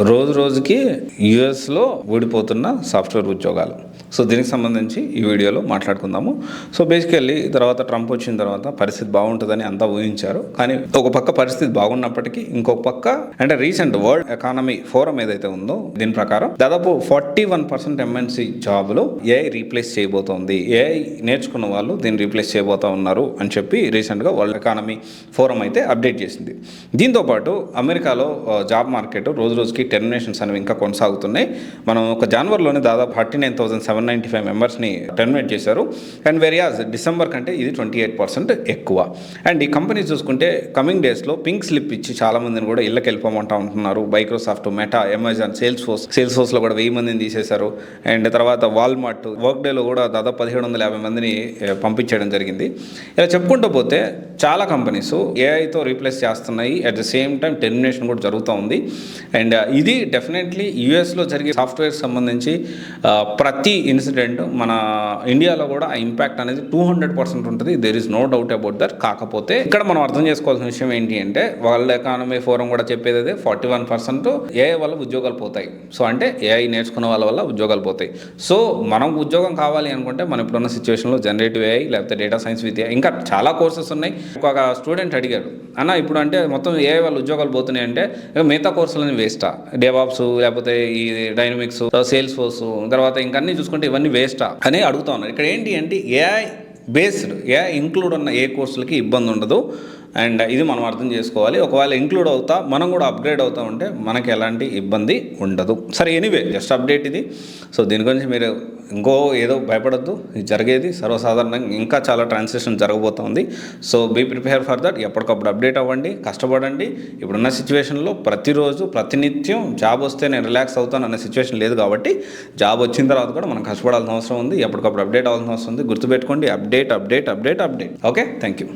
రోజు రోజుకి యుఎస్లో ఊడిపోతున్న సాఫ్ట్వేర్ ఉద్యోగాలు. సో దీనికి సంబంధించి ఈ వీడియోలో మాట్లాడుకుందాము. సో బేసికల్లీ తర్వాత ట్రంప్ వచ్చిన తర్వాత పరిస్థితి బాగుంటుందని అంతా ఊహించారు. కానీ ఒక పక్క పరిస్థితి బాగున్నప్పటికీ ఇంకొక పక్క అంటే రీసెంట్ వరల్డ్ ఎకానమీ ఫోరం ఏదైతే ఉందో దీని ప్రకారం దాదాపు 41% ఎంఎన్సీ జాబులు ఏఐ రీప్లేస్ చేయబోతోంది, ఏఐ నేర్చుకున్న వాళ్ళు దీన్ని రీప్లేస్ చేయబోతా ఉన్నారు అని చెప్పి రీసెంట్గా వరల్డ్ ఎకానమీ ఫోరం అయితే అప్డేట్ చేసింది. దీంతోపాటు అమెరికాలో జాబ్ మార్కెట్ రోజు రోజుకి టెర్మినేషన్స్ అనేవి ఇంకా కొనసాగుతున్నాయి. మనం ఒక జనవరిలోనే దాదాపు 39,795 మెంబర్స్ని టెర్మినేట్ చేశారు. అండ్ వెరియాజ్ డిసెంబర్ కంటే ఇది 28% ఎక్కువ. అండ్ ఈ కంపెనీ చూసుకుంటే కమింగ్ డేస్లో పింక్ స్లిప్ ఇచ్చి చాలా మందిని కూడా ఇళ్ళకి వెళ్ళిపోమంటా ఉంటున్నారు. మైక్రోసాఫ్ట్, మెటా, అమెజాన్, సేల్స్ ఫోర్స్లో కూడా 1000 మందిని తీసేశారు. అండ్ తర్వాత వాల్మార్ట్ వర్క్ డేలో కూడా దాదాపు 1750 మందిని పంపించడం జరిగింది. ఇలా చెప్పుకుంటూ పోతే చాలా కంపెనీస్ ఏఐతో రీప్లేస్ చేస్తున్నాయి. At the same time termination కూడా జరుగుతూ ఉంది. అండ్ ఇది డెఫినెట్లీ యూఎస్లో జరిగే సాఫ్ట్వేర్ సంబంధించి ప్రతి ఇన్సిడెంట్ మన ఇండియాలో కూడా ఆ ఇంపాక్ట్ అనేది 200% ఉంటుంది. There is no doubt about that. కాకపోతే ఇక్కడ మనం అర్థం చేసుకోవాల్సిన విషయం ఏంటి అంటే వరల్డ్ ఎకానమీ ఫోరం కూడా చెప్పేది అదే, 41% ఏఐ వల్ల ఉద్యోగాలు పోతాయి. సో అంటే ఏఐ నేర్చుకున్న వాళ్ళ వల్ల ఉద్యోగాలు పోతాయి. సో మనం ఉద్యోగం కావాలి అనుకుంటే మనం ఇప్పుడున్న సిచ్యువేషన్లో జనరేటివ్ ఏఐ లేకపోతే డేటా సైన్స్ విత్ ఏఐ ఇంకా చాలా కోర్సెస్ ఉన్నాయి. ఒక స్టూడెంట్ అడిగాడు, అన్న ఇప్పుడు అంటే మొత్తం ఏఐ వల్ల ఉద్యోగాలు పోతున్నాయి అంటే మిగతా కోర్సులని వేస్టా, డెవాప్స్ లేకపోతే ఈ డైనమిక్స్, సేల్స్ ఫోర్స్, తర్వాత ఇంకన్నీ చూసుకుంటే ఇవన్నీ వేస్టా అని అడుగుతా ఉన్నారు. ఇక్కడ ఏంటి అంటే ఏఐ బేస్డ్, ఏఐ ఇంక్లూడ్ ఉన్న ఏ కోర్సులకి ఇబ్బంది ఉండదు. అండ్ ఇది మనం అర్థం చేసుకోవాలి. ఒకవేళ ఇంక్లూడ్ అవుతా మనం కూడా అప్గ్రేడ్ అవుతా ఉంటే మనకి ఎలాంటి ఇబ్బంది ఉండదు. సరే, ఎనీవే జస్ట్ అప్డేట్ ఇది. సో దీని గురించి మీరు ఇంకో ఏదో భయపడద్దు, ఇది జరిగేది సర్వసాధారణంగా. ఇంకా చాలా ట్రాన్సాక్షన్ జరగబోతుంది. So be prepare for that. ఎప్పటికప్పుడు అప్డేట్ అవ్వండి, కష్టపడండి. ఇప్పుడున్న సిచ్యువేషన్లో ప్రతిరోజు ప్రతినిత్యం జాబ్ వస్తే నేను రిలాక్స్ అవుతాను అనే సిచ్యువేషన్ లేదు. కాబట్టి జాబ్ వచ్చిన తర్వాత కూడా మనం కష్టపడాల్సిన అవసరం ఉంది. ఎప్పటికప్పుడు అప్డేట్ అవ్వాల్సిన అవసరం ఉంది. గుర్తుపెట్టుకోండి, అప్డేట్. Okay, thank you.